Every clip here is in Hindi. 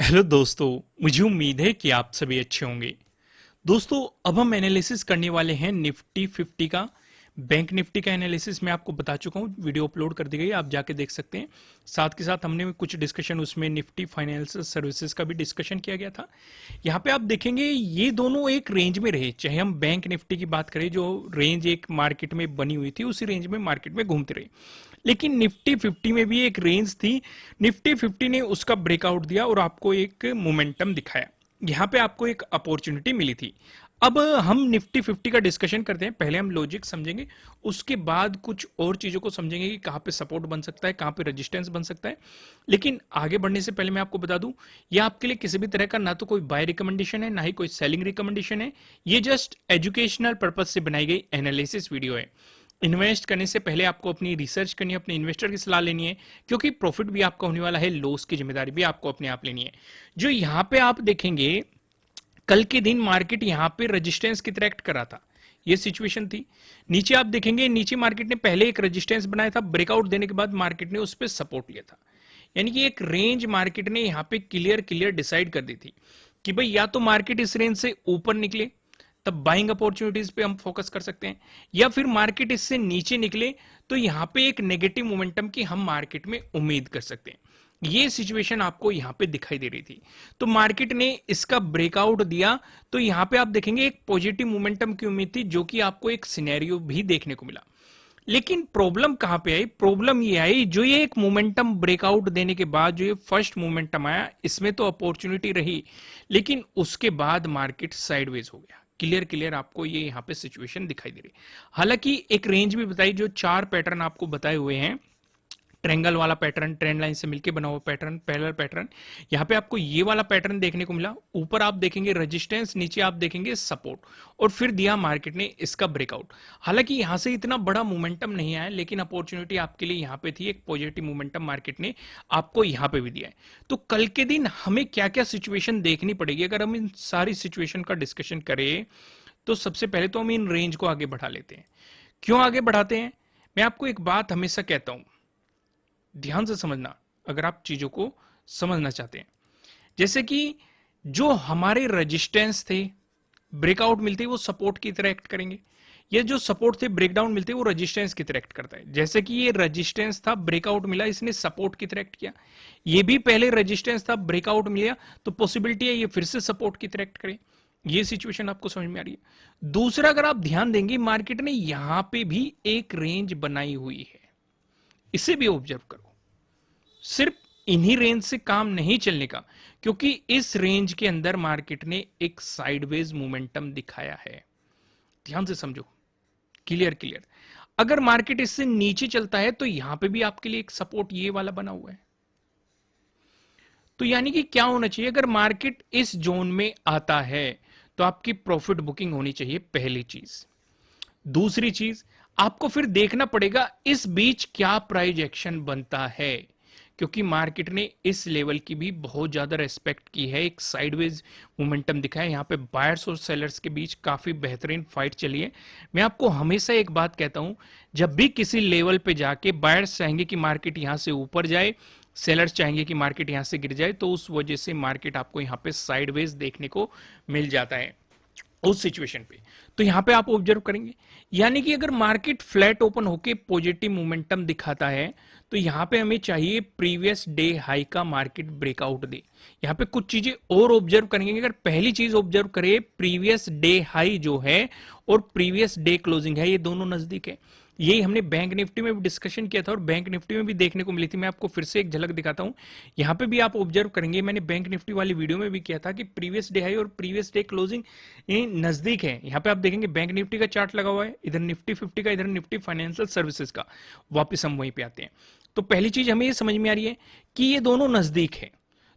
हेलो दोस्तों। मुझे उम्मीद है कि आप सभी अच्छे होंगे। दोस्तों, अब हम एनालिसिस करने वाले हैं निफ्टी 50 का। बैंक निफ्टी का एनालिसिस मैं आपको बता चुका हूँ, वीडियो अपलोड कर दी गई, आप जाके देख सकते हैं। साथ के साथ हमने कुछ डिस्कशन उसमें निफ्टी फाइनेंशियल सर्विसेज का भी डिस्कशन किया गया था। यहाँ पे आप देखेंगे ये दोनों एक रेंज में रहे, चाहे हम बैंक निफ्टी की बात करें, जो रेंज एक मार्केट में बनी हुई थी उसी रेंज में मार्केट में घूमते रहे। लेकिन निफ्टी 50 में भी एक रेंज थी, निफ्टी 50 ने उसका ब्रेकआउट दिया और आपको एक मोमेंटम दिखाया। यहाँ पे आपको एक अपॉर्चुनिटी मिली थी। अब हम निफ्टी 50 का डिस्कशन करते हैं। पहले हम लॉजिक समझेंगे, उसके बाद कुछ और चीजों को समझेंगे कि कहाँ पे सपोर्ट बन सकता है, कहाँ पे रेजिस्टेंस बन सकता है। लेकिन आगे बढ़ने से पहले मैं आपको बता दूं, ये आपके लिए किसी भी तरह का ना तो कोई बाय रिकमेंडेशन है, ना ही कोई सेलिंग रिकमेंडेशन है। ये जस्ट एजुकेशनल पर्पज से बनाई गई एनालिसिस वीडियो है। इन्वेस्ट करने से पहले आपको अपनी रिसर्च करनी है, अपने इन्वेस्टर की सलाह लेनी है, क्योंकि प्रॉफिट भी आपका होने वाला है, लॉस की जिम्मेदारी भी आपको अपने आप लेनी है। जो यहाँ पे आप देखेंगे, कल के दिन मार्केट यहाँ पे रेजिस्टेंस की तरह एक्ट कर रहा था, ये सिचुएशन थी। नीचे आप देखेंगे, नीचे मार्केट ने पहले एक रेजिस्टेंस बनाया था, ब्रेकआउट देने के बाद मार्केट ने उस पर सपोर्ट लिया था। यानी कि एक रेंज मार्केट ने यहाँ पे क्लियर क्लियर डिसाइड कर दी थी कि भाई या तो मार्केट इस रेंज से ऊपर निकले, तब बाइंग अपॉर्चुनिटीज पे हम फोकस कर सकते हैं, या फिर मार्केट इससे नीचे निकले तो यहां पे एक नेगेटिव मोमेंटम की हम मार्केट में उम्मीद कर सकते हैं। ये सिचुएशन आपको यहां पे दिखाई दे रही थी। तो मार्केट ने इसका ब्रेकआउट दिया, तो यहां पे आप देखेंगे एक पॉजिटिव मोमेंटम की उम्मीद थी, जो कि आपको एक सिनेरियो भी देखने को मिला। लेकिन प्रॉब्लम कहां पे आई? प्रॉब्लम ये आई, जो ये एक मोमेंटम ब्रेकआउट देने के बाद जो ये फर्स्ट मोमेंटम आया, इसमें तो अपॉर्चुनिटी रही, लेकिन उसके बाद मार्केट साइडवेज हो गया। क्लियर क्लियर आपको ये यहां पे सिचुएशन दिखाई दे रही। हालांकि एक रेंज भी बताई, जो चार पैटर्न आपको बताए हुए हैं, ट्रेंगल वाला पैटर्न, ट्रेंड लाइन से मिलकर बना हुआ पैटर्न, पैरेलल पैटर्न, यहां पे आपको ये वाला पैटर्न देखने को मिला। ऊपर आप देखेंगे रेजिस्टेंस, नीचे आप देखेंगे सपोर्ट, और फिर दिया मार्केट ने इसका ब्रेकआउट। हालांकि यहां से इतना बड़ा मोमेंटम नहीं आया, लेकिन अपॉर्चुनिटी आपके लिए यहां पे थी, एक पॉजिटिव मोमेंटम मार्केट ने आपको यहां पे भी दिया है। तो कल के दिन हमें क्या क्या सिचुएशन देखनी पड़ेगी? अगर हम इन सारी सिचुएशन का डिस्कशन करें, तो सबसे पहले तो हम इन रेंज को आगे बढ़ा लेते हैं। क्यों आगे बढ़ाते हैं? मैं आपको एक बात हमेशा कहता हूं, ध्यान से समझना, अगर आप चीजों को समझना चाहते हैं। जैसे कि जो हमारे रेजिस्टेंस थे, ब्रेकआउट मिलते ही वो सपोर्ट की तरह एक्ट करेंगे। ये जो सपोर्ट थे, ब्रेकडाउन मिलते वो रेजिस्टेंस की तरह एक्ट करता है। जैसे कि ये रेजिस्टेंस था, ब्रेकआउट मिला, इसने सपोर्ट की तरह एक्ट किया। ये भी पहले रेजिस्टेंस था, ब्रेकआउट मिला, तो पॉसिबिलिटी है ये फिर से सपोर्ट की तरह एक्ट करे। ये सिचुएशन आपको समझ में आ रही है? दूसरा, अगर आप ध्यान देंगे, मार्केट ने यहां पे भी एक रेंज बनाई हुई है, इसे भी ऑब्जर्व करो। सिर्फ इन्हीं रेंज से काम नहीं चलने का, क्योंकि इस रेंज के अंदर मार्केट ने एक साइडवेज मोमेंटम दिखाया है। ध्यान से समझो, क्लियर क्लियर। अगर मार्केट इससे नीचे चलता है, तो यहां पे भी आपके लिए एक सपोर्ट ये वाला बना हुआ है। तो यानी कि क्या होना चाहिए? अगर मार्केट इस जोन में आता है, तो आपकी प्रॉफिट बुकिंग होनी चाहिए, पहली चीज। दूसरी चीज, आपको फिर देखना पड़ेगा इस बीच क्या प्राइस एक्शन बनता है, क्योंकि मार्केट ने इस लेवल की भी बहुत ज्यादा रेस्पेक्ट की है, एक साइडवेज मोमेंटम दिखा है। यहां पे बायर्स और सेलर्स के बीच काफी बेहतरीन फाइट चली है। मैं आपको हमेशा एक बात कहता हूं, जब भी किसी लेवल पे जाके बायर्स चाहेंगे कि मार्केट यहां से ऊपर जाए, सेलर्स चाहेंगे कि मार्केट यहां से गिर जाए, तो उस वजह से मार्केट आपको यहां पे साइडवेज देखने को मिल जाता है उस सिचुएशन पे। तो यहां पे आप ऑब्जर्व करेंगे, यानी कि अगर मार्केट फ्लैट ओपन होके पॉजिटिव मोमेंटम दिखाता है, तो यहां पे हमें चाहिए प्रीवियस डे हाई का मार्केट ब्रेकआउट दे। यहां पे कुछ चीजें और ऑब्जर्व करेंगे। अगर पहली चीज ऑब्जर्व करें, प्रीवियस डे हाई जो है और प्रीवियस डे क्लोजिंग है, ये दोनों नजदीक है। यही हमने बैंक निफ्टी में भी डिस्कशन किया था और बैंक निफ्टी में भी देखने को मिली थी। मैं आपको फिर से एक झलक दिखाता हूं। यहां पे भी आप ऑब्जर्व करेंगे, मैंने बैंक निफ्टी वाली वीडियो में भी किया था कि प्रीवियस डे हाई और प्रीवियस डे क्लोजिंग नजदीक है। यहां पे आप देखेंगे बैंक निफ्टी का चार्ट लगा हुआ है, इधर निफ्टी 50 का, इधर निफ्टी फाइनेंशियल सर्विसेज का। वापस हम वहीं पे आते हैं। तो पहली चीज हमें ये समझ में आ रही है कि ये दोनों नजदीक है।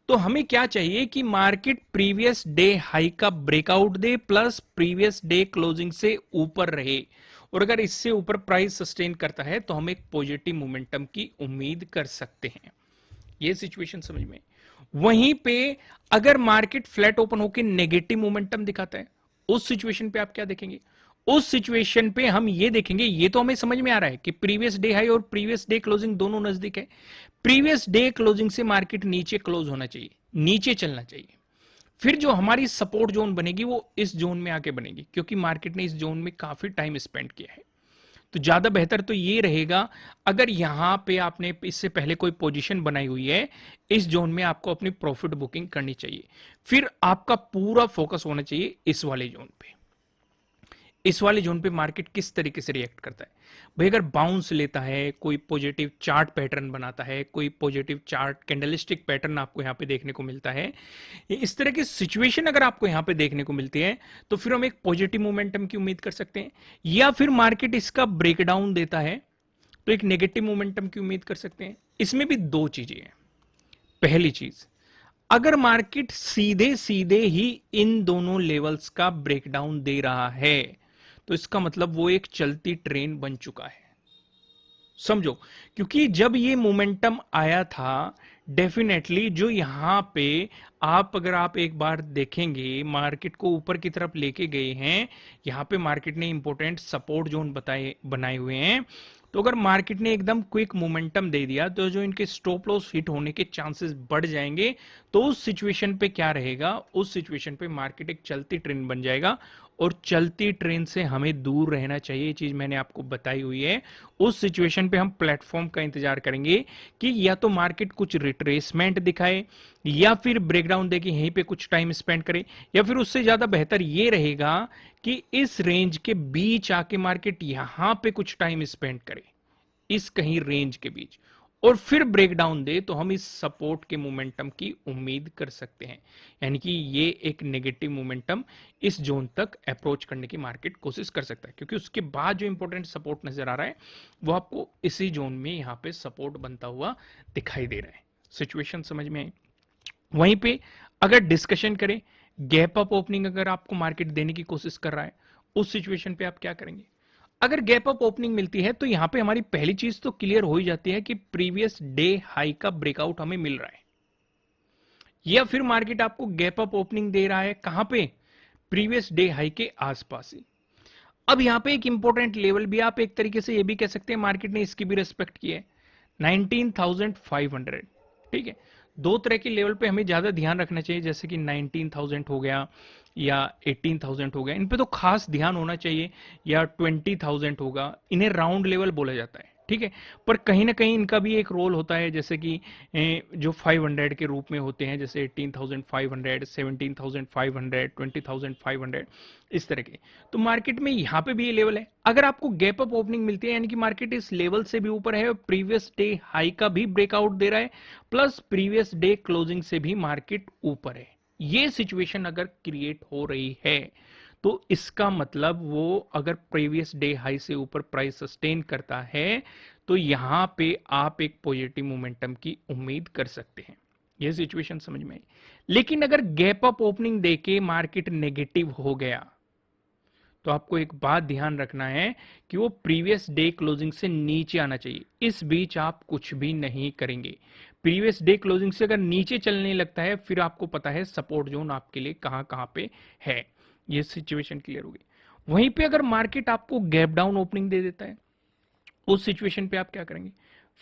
तो हमें क्या चाहिए कि मार्केट प्रीवियस डे हाई का ब्रेकआउट दे, प्लस प्रीवियस डे क्लोजिंग से ऊपर रहे। और अगर इससे ऊपर प्राइस सस्टेन करता है, तो हम एक पॉजिटिव मोमेंटम की उम्मीद कर सकते हैं। ये सिचुएशन समझ में। वहीं पे अगर मार्केट फ्लैट ओपन होकर नेगेटिव मोमेंटम दिखाता है, उस सिचुएशन पे आप क्या देखेंगे? उस सिचुएशन पे हम ये देखेंगे, ये तो हमें समझ में आ रहा है कि प्रीवियस डे हाई और प्रीवियस डे क्लोजिंग दोनों नजदीक है। प्रीवियस डे क्लोजिंग से मार्केट नीचे क्लोज होना चाहिए, नीचे चलना चाहिए। फिर जो हमारी सपोर्ट जोन बनेगी वो इस जोन में आके बनेगी, क्योंकि मार्केट ने इस जोन में काफी टाइम स्पेंड किया है। तो ज्यादा बेहतर तो ये रहेगा, अगर यहां पे आपने इससे पहले कोई पोजीशन बनाई हुई है, इस जोन में आपको अपनी प्रॉफिट बुकिंग करनी चाहिए। फिर आपका पूरा फोकस होना चाहिए इस वाले जोन पे। इस वाले जोन पे मार्केट किस तरीके से रिएक्ट करता है भाई। अगर बाउंस लेता है, कोई पॉजिटिव चार्ट पैटर्न बनाता है, कोई पॉजिटिव चार्ट कैंडलस्टिक पैटर्न आपको यहां पे देखने को मिलता है, इस तरह की सिचुएशन अगर आपको यहां पे देखने को मिलती है, तो फिर हम एक पॉजिटिव मोमेंटम की उम्मीद कर सकते हैं। या फिर मार्केट इसका ब्रेकडाउन देता है तो एक नेगेटिव मोमेंटम की उम्मीद कर सकते हैं। इसमें भी दो चीजें हैं। पहली चीज, अगर मार्केट सीधे सीधे ही इन दोनों लेवल्स का ब्रेकडाउन दे रहा है, तो इसका मतलब वो एक चलती ट्रेन बन चुका है। समझो, क्योंकि जब ये मोमेंटम आया था, डेफिनेटली जो यहां पे अगर आप एक बार देखेंगे, मार्केट को ऊपर की तरफ लेके गए हैं, यहां पे मार्केट ने इंपॉर्टेंट सपोर्ट जोन बनाए हुए हैं। तो अगर मार्केट ने एकदम क्विक मोमेंटम दे दिया, तो जो इनके स्टॉप लॉस हिट होने के चांसेस बढ़ जाएंगे। तो उस सिचुएशन पे क्या रहेगा, उस सिचुएशन पे मार्केट एक चलती ट्रेन बन जाएगा, और चलती ट्रेन से हमें दूर रहना चाहिए। ये चीज मैंने आपको बताई हुई है। उस सिचुएशन पे हम प्लेटफॉर्म का इंतजार करेंगे कि या तो मार्केट कुछ रिट्रेसमेंट दिखाए, या फिर ब्रेकडाउन देके यहीं पे कुछ टाइम स्पेंड करे, या फिर उससे ज्यादा बेहतर ये रहेगा कि इस रेंज के बीच आके मार्केट यहां पे कुछ टाइम स्पेंड करे, इस कहीं रेंज के बीच, और फिर ब्रेकडाउन दे, तो हम इस सपोर्ट के मोमेंटम की उम्मीद कर सकते हैं। यानी कि ये एक नेगेटिव मोमेंटम इस जोन तक अप्रोच करने की मार्केट कोशिश कर सकता है, क्योंकि उसके बाद जो इंपॉर्टेंट सपोर्ट नजर आ रहा है, वो आपको इसी जोन में यहां पे सपोर्ट बनता हुआ दिखाई दे रहा है। सिचुएशन समझ में आई। वहीं पे अगर डिस्कशन करें, गैप अप ओपनिंग अगर आपको मार्केट देने की कोशिश कर रहा है, उस सिचुएशन पे आप क्या करेंगे। अगर गैप अप ओपनिंग मिलती है, तो यहां पे हमारी पहली चीज तो क्लियर हो ही जाती है कि प्रीवियस डे हाई का ब्रेकआउट हमें मिल रहा है, या फिर मार्केट आपको गैप अप ओपनिंग दे रहा है कहां पे, प्रीवियस डे हाई के आसपास ही। अब यहां पे एक इंपॉर्टेंट लेवल भी आप एक तरीके से ये भी कह सकते हैं, मार्केट ने इसकी भी रेस्पेक्ट की है, 19,500। ठीक है, दो तरह के लेवल पे हमें ज्यादा ध्यान रखना चाहिए, जैसे कि 19,000 हो गया या 18,000 हो गया, इन पे तो खास ध्यान होना चाहिए, या 20,000 होगा, इन्हें राउंड लेवल बोला जाता है। ठीक है, पर कहीं ना कहीं इनका भी एक रोल होता है, जैसे कि जो 500 के रूप में होते हैं, जैसे 18,500, 17,500, 20,500, इस तरह के। तो मार्केट में यहां पे भी ये लेवल है। अगर आपको गैप अप ओपनिंग मिलती है, यानी कि मार्केट इस लेवल से भी ऊपर है, प्रीवियस डे हाई का भी ब्रेकआउट दे रहा है, प्लस प्रीवियस डे क्लोजिंग से भी मार्केट ऊपर है, ये सिचुएशन अगर क्रिएट हो रही है, तो इसका मतलब वो अगर प्रीवियस डे हाई से ऊपर प्राइस सस्टेन करता है, तो यहां पे आप एक पॉजिटिव मोमेंटम की उम्मीद कर सकते हैं। यह सिचुएशन समझ में आई। लेकिन अगर गैप अप ओपनिंग देके मार्केट नेगेटिव हो गया, तो आपको एक बात ध्यान रखना है कि वो प्रीवियस डे क्लोजिंग से नीचे आना चाहिए। इस बीच आप कुछ भी नहीं करेंगे। प्रीवियस डे क्लोजिंग से अगर नीचे चलने लगता है, फिर आपको पता है सपोर्ट जोन आपके लिए कहां कहां पे है। ये सिचुएशन क्लियर होगी। वहीं पे अगर मार्केट आपको गैप डाउन ओपनिंग दे देता है, उस सिचुएशन पे आप क्या करेंगे।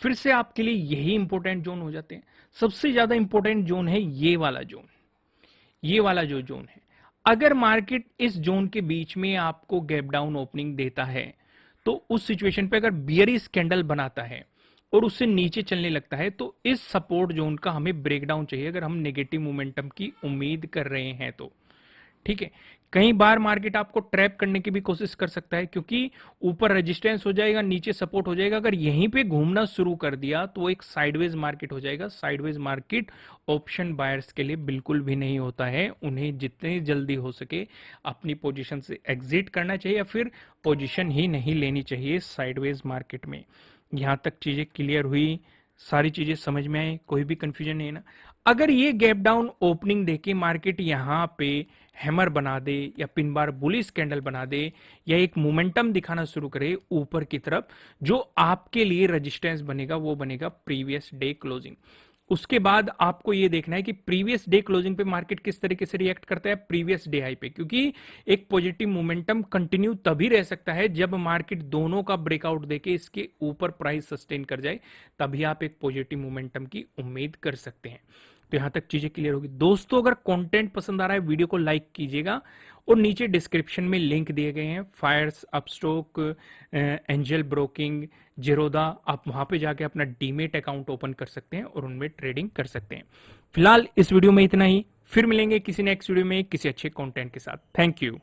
फिर से आपके लिए यही इंपॉर्टेंट जोन हो जाते हैं। सबसे ज्यादा इंपॉर्टेंट जोन है ये वाला जोन, ये वाला जो जोन है। अगर मार्केट इस जोन के बीच में आपको गैप डाउन ओपनिंग देता है, तो उस सिचुएशन पे अगर बियरिश कैंडल बनाता है और उससे नीचे चलने लगता है, तो इस सपोर्ट जोन का हमें ब्रेकडाउन चाहिए, अगर हम नेगेटिव मोमेंटम की उम्मीद कर रहे हैं तो। ठीक है, कई बार मार्केट आपको ट्रैप करने की भी कोशिश कर सकता है, क्योंकि ऊपर रेजिस्टेंस हो जाएगा, नीचे सपोर्ट हो जाएगा। अगर यहीं पे घूमना शुरू कर दिया, तो एक साइडवेज मार्केट हो जाएगा। साइडवेज मार्केट ऑप्शन बायर्स के लिए बिल्कुल भी नहीं होता है। उन्हें जितनी जल्दी हो सके अपनी पोजीशन से एग्जिट करना चाहिए, या फिर पोजीशन ही नहीं लेनी चाहिए साइडवेज मार्केट में। यहां तक चीजें क्लियर हुई, सारी चीजें समझ में आई, कोई भी कंफ्यूजन नहीं है ना। अगर ये गैप डाउन ओपनिंग देके मार्केट यहां पे हैमर बना दे, या पिन बार बुलिश कैंडल बना दे, या एक मोमेंटम दिखाना शुरू करे ऊपर की तरफ, जो आपके लिए रेजिस्टेंस बनेगा वो बनेगा प्रीवियस डे क्लोजिंग। उसके बाद आपको ये देखना है कि प्रीवियस डे क्लोजिंग पे मार्केट किस तरीके से रिएक्ट करता है प्रीवियस डे हाई पे, क्योंकि एक पॉजिटिव मोमेंटम कंटिन्यू तभी रह सकता है जब मार्केट दोनों का ब्रेकआउट देके इसके ऊपर प्राइस सस्टेन कर जाए, तभी आप एक पॉजिटिव मोमेंटम की उम्मीद कर सकते हैं। तो यहां तक चीजें क्लियर होगी। दोस्तों अगर कंटेंट पसंद आ रहा है वीडियो को लाइक कीजिएगा और नीचे डिस्क्रिप्शन में लिंक दिए गए हैं, फायर्स, अपस्टॉक, एंजल ब्रोकिंग, जेरोदा, आप वहां पे जाके अपना डीमेट अकाउंट ओपन कर सकते हैं और उनमें ट्रेडिंग कर सकते हैं। फिलहाल इस वीडियो में इतना ही, फिर मिलेंगे किसी नेक्स्ट वीडियो में किसी अच्छे कंटेंट के साथ। Thank you.